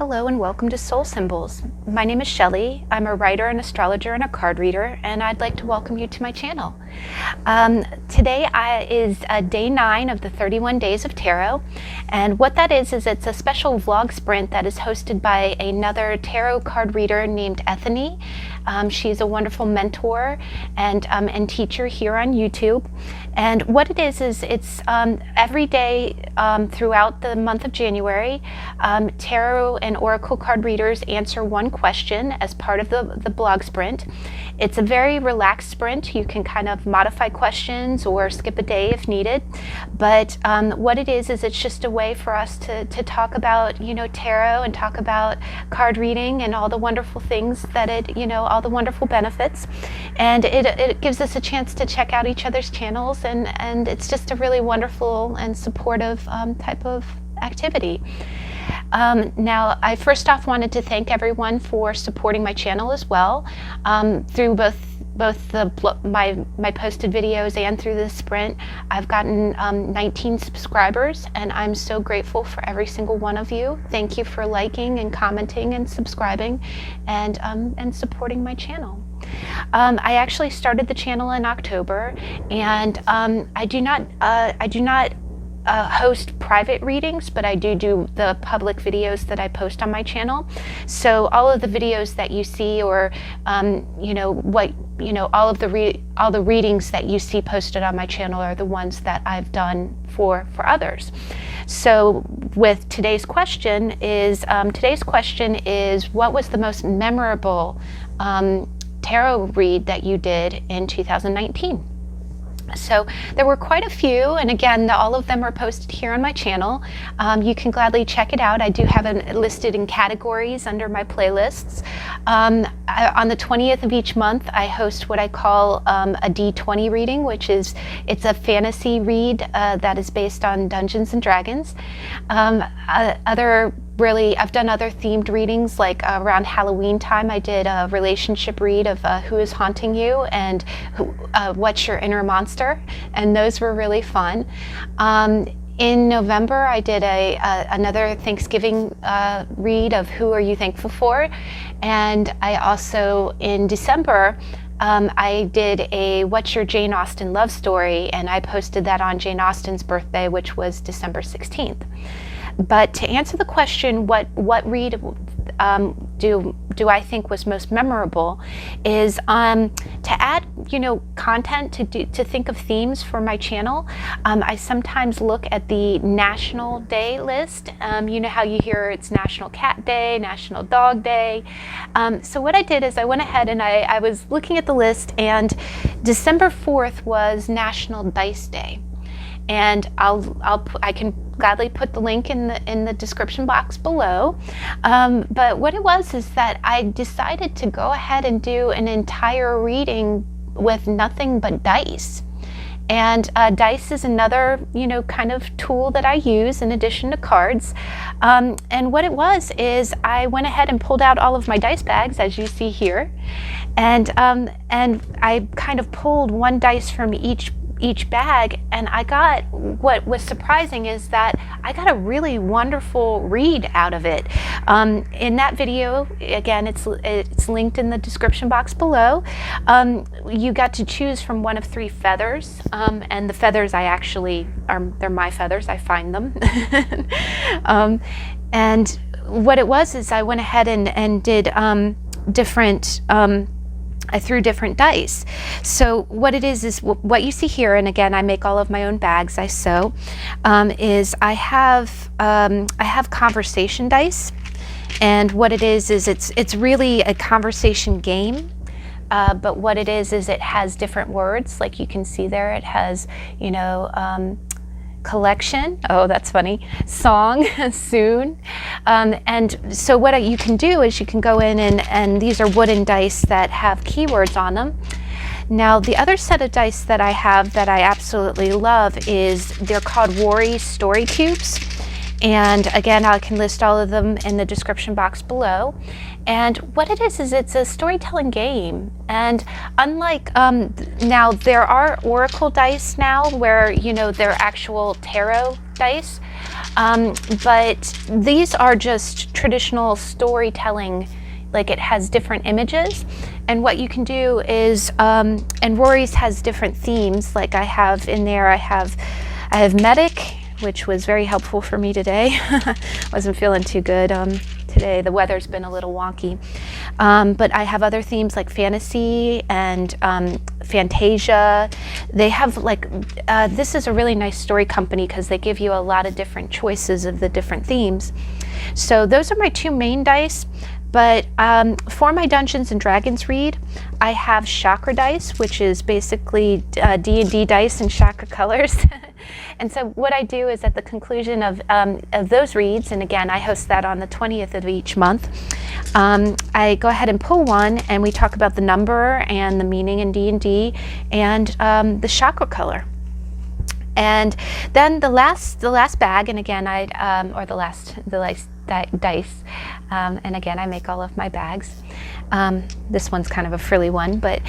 Hello and welcome to Soul Symbols. My name is Shelley. I'm a writer, an astrologer, and a card reader, and I'd like to welcome you to my channel. Today is day 9 of the 31 Days of Tarot, and what that is it's a special vlog sprint that is hosted by another tarot card reader named Ethony. She's a wonderful mentor and teacher here on YouTube. And what it is it's every day throughout the month of January, tarot and oracle card readers answer one question as part of the blog sprint. It's a very relaxed sprint. You can kind of modify questions or skip a day if needed. But what it is it's just a way for us to talk about, tarot and talk about card reading and all the wonderful things that all the wonderful benefits. And it gives us a chance to check out each other's channels, and it's just a really wonderful and supportive type of activity. Now, I first off wanted to thank everyone for supporting my channel as well, through both my posted videos and through this sprint. I've gotten 19 subscribers, and I'm so grateful for every single one of you. Thank you for liking and commenting and subscribing and supporting my channel. I actually started the channel in October, and I do not host private readings, but I do the public videos that I post on my channel. So all of the videos that you see, or all the readings that you see posted on my channel are the ones that I've done for others. So with today's question is what was the most memorable tarot read that you did in 2019? So there were quite a few, and again, all of them are posted here on my channel. You can gladly check it out. I do have it listed in categories under my playlists. On the 20th of each month, I host what I call a D20 reading, it's a fantasy read that is based on Dungeons and Dragons. I've done other themed readings, like around Halloween time, I did a relationship read of who is haunting you and what's your inner monster, and those were really fun. In November, I did another Thanksgiving read of who are you thankful for, and I also, in December, I did a What's Your Jane Austen Love Story, and I posted that on Jane Austen's birthday, which was December 16th. But to answer the question, what read do I think was most memorable, is to add content, to think of themes for my channel. I sometimes look at the National Day list. You know how you hear it's National Cat Day, National Dog Day. So what I did is I went ahead and I was looking at the list, and December 4th was National Dice Day. And I can gladly put the link in the description box below. But what it was is that I decided to go ahead and do an entire reading with nothing but dice. And dice is another, kind of tool that I use in addition to cards. And what it was is I went ahead and pulled out all of my dice bags, as you see here, and I kind of pulled one dice from each bag, and I got, what was surprising is that I got a really wonderful read out of it. In that video, again, it's linked in the description box below. You got to choose from one of 3 feathers, and the feathers they're my feathers, I find them. And what it was is I went ahead and did I threw different dice. So what it is what you see here, and again, I make all of my own bags, I sew, is I have conversation dice, and what it is it's really a conversation game. But what it is it has different words, like you can see there. It has, collection, oh that's funny, song, soon, and so what you can do is you can go in and these are wooden dice that have keywords on them. Now the other set of dice that I have that I absolutely love they're called Rory story cubes, And again, I can list all of them in the description box below. And what it is it's a storytelling game. And unlike, now there are oracle dice now where, you know, they're actual tarot dice. But these are just traditional storytelling, like it has different images. And what you can do is, and Rory's has different themes. Like I have in there, I have medic, which was very helpful for me today. Wasn't feeling too good today. The weather's been a little wonky. But I have other themes like fantasy and Fantasia. They have like, this is a really nice story company because they give you a lot of different choices of the different themes. So those are my two main dice. But for my Dungeons and Dragons read, I have chakra dice, which is basically D&D dice in chakra colors. And so what I do is at the conclusion of those reads, and again, I host that on the 20th of each month, I go ahead and pull one, and we talk about the number and the meaning in D&D and the chakra color. And then the last bag, and again, the last dice, and again, I make all of my bags. This one's kind of a frilly one, but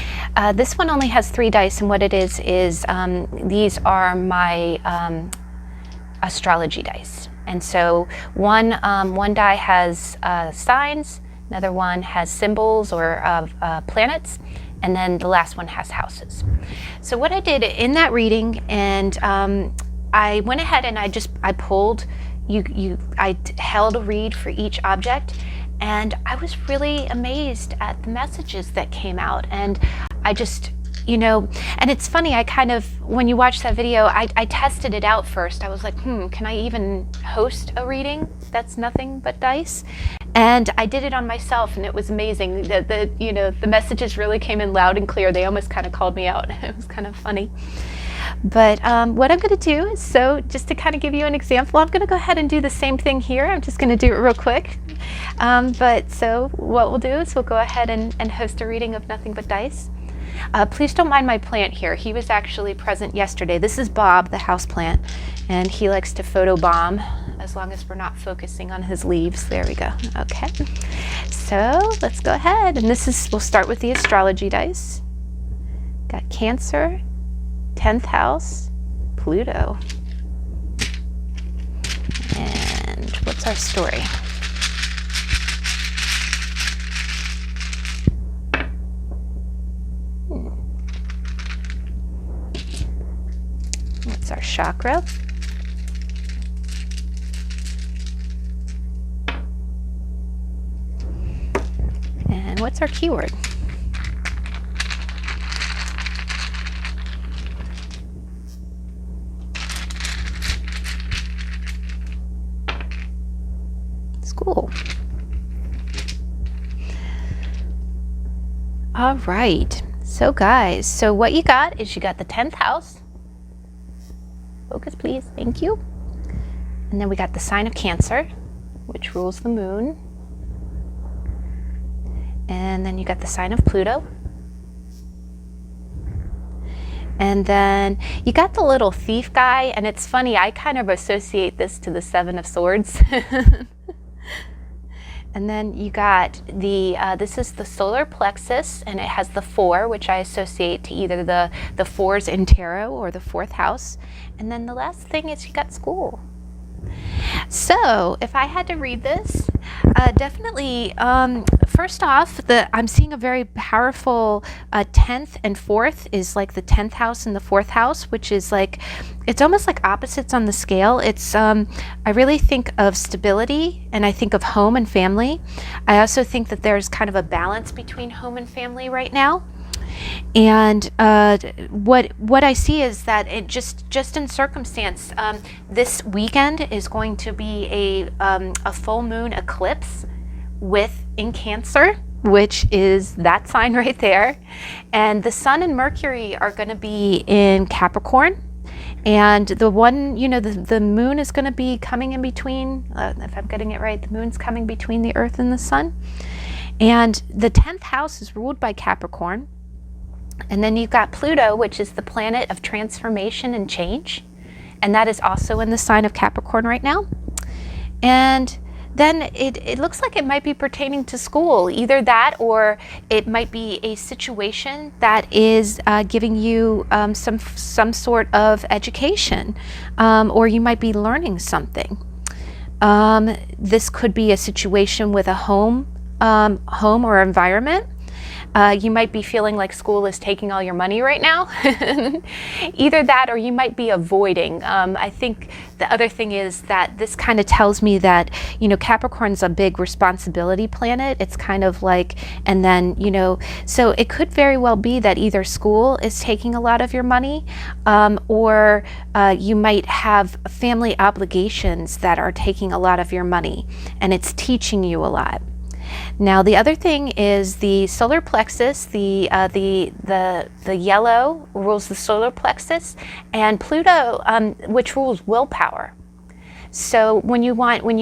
this one only has 3 dice, and what it is these are my astrology dice. And so one die has signs, another one has symbols or planets, and then the last one has houses. So what I did in that reading, and I went ahead and I pulled, I held a read for each object, and I was really amazed at the messages that came out. And I just, you know, and it's funny, I kind of, when you watch that video, I tested it out first. I was like, can I even host a reading that's nothing but dice? And I did it on myself, and it was amazing. The messages really came in loud and clear. They almost kind of called me out. It was kind of funny. But what I'm going to do is, so just to kind of give you an example, I'm going to go ahead and do the same thing here. I'm just going to do it real quick. But so what we'll do is we'll go ahead and host a reading of Nothing But Dice. Please don't mind my plant here. He was actually present yesterday. This is Bob, the house plant, and he likes to photobomb as long as we're not focusing on his leaves. There we go. Okay. So let's go ahead. And we'll start with the astrology dice. Got Cancer, 10th house, Pluto. And what's our story? What's our chakra? And what's our keyword? School. All right. So guys, so what you got is you got the 10th house. Focus, please. Thank you. And then we got the sign of Cancer, which rules the moon. And then you got the sign of Pluto. And then you got the little thief guy, and it's funny, I kind of associate this to the 7 of Swords. And then you got this is the solar plexus, and it has the 4, which I associate to either the 4s in tarot or the 4th house. And then the last thing is you got school. So if I had to read this, definitely, first off, I'm seeing a very powerful 10th and 4th is like the 10th house and the 4th house, which is like, it's almost like opposites on the scale. It's, I really think of stability, and I think of home and family. I also think that there's kind of a balance between home and family right now. And what I see is that it just in circumstance, this weekend is going to be a full moon eclipse in Cancer, which is that sign right there, and the Sun and Mercury are going to be in Capricorn, and the moon is going to be coming in between. If I'm getting it right, the moon's coming between the Earth and the Sun, and the 10th house is ruled by Capricorn. And then you've got Pluto, which is the planet of transformation and change. And that is also in the sign of Capricorn right now. And then it looks like it might be pertaining to school, either that or it might be a situation that is giving you some sort of education, or you might be learning something. This could be a situation with a home or environment. You might be feeling like school is taking all your money right now. Either that or you might be avoiding. I think the other thing is that this kind of tells me that, Capricorn's a big responsibility planet. It's kind of like, and then, so it could very well be that either school is taking a lot of your money, or you might have family obligations that are taking a lot of your money, and it's teaching you a lot. Now, the other thing is the solar plexus. The yellow rules the solar plexus, and Pluto, which rules willpower. So when you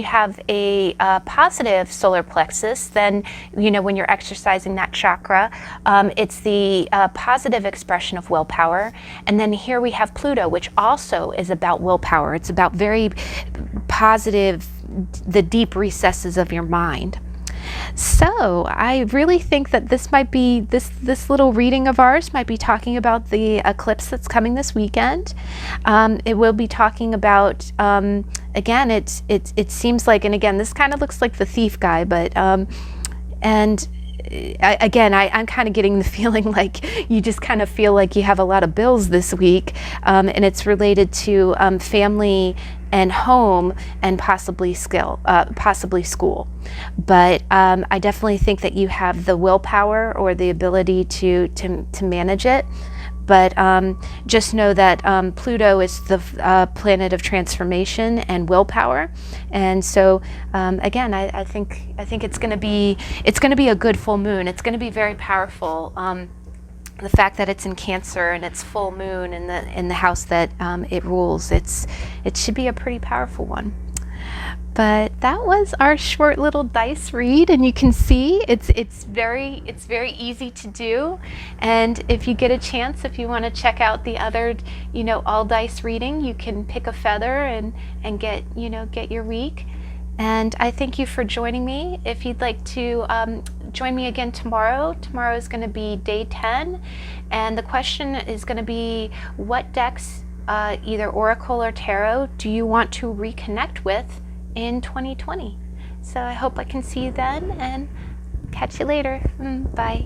have a positive solar plexus, then when you're exercising that chakra, it's the positive expression of willpower. And then here we have Pluto, which also is about willpower. It's about very positive, the deep recesses of your mind. So I really think that this might be, this little reading of ours might be talking about the eclipse that's coming this weekend. It will be talking about, again, it seems like, and again, this kind of looks like the thief guy, but, and I'm kind of getting the feeling like you just kind of feel like you have a lot of bills this week, and it's related to family and home and possibly school. But I definitely think that you have the willpower or the ability to manage it. But just know that Pluto is the planet of transformation and willpower, and so again, I think it's going to be a good full moon. It's going to be very powerful. The fact that it's in Cancer and it's full moon in the house that it rules, it should be a pretty powerful one. But that was our short little dice read, and you can see it's very easy to do. And if you get a chance, if you want to check out the other all dice reading, you can pick a feather and get your week. And I thank you for joining me. If you'd like to join me again tomorrow is going to be day 10, and the question is going to be, what decks, either Oracle or Tarot, do you want to reconnect with in 2020? So I hope I can see you then, and catch you later. Bye.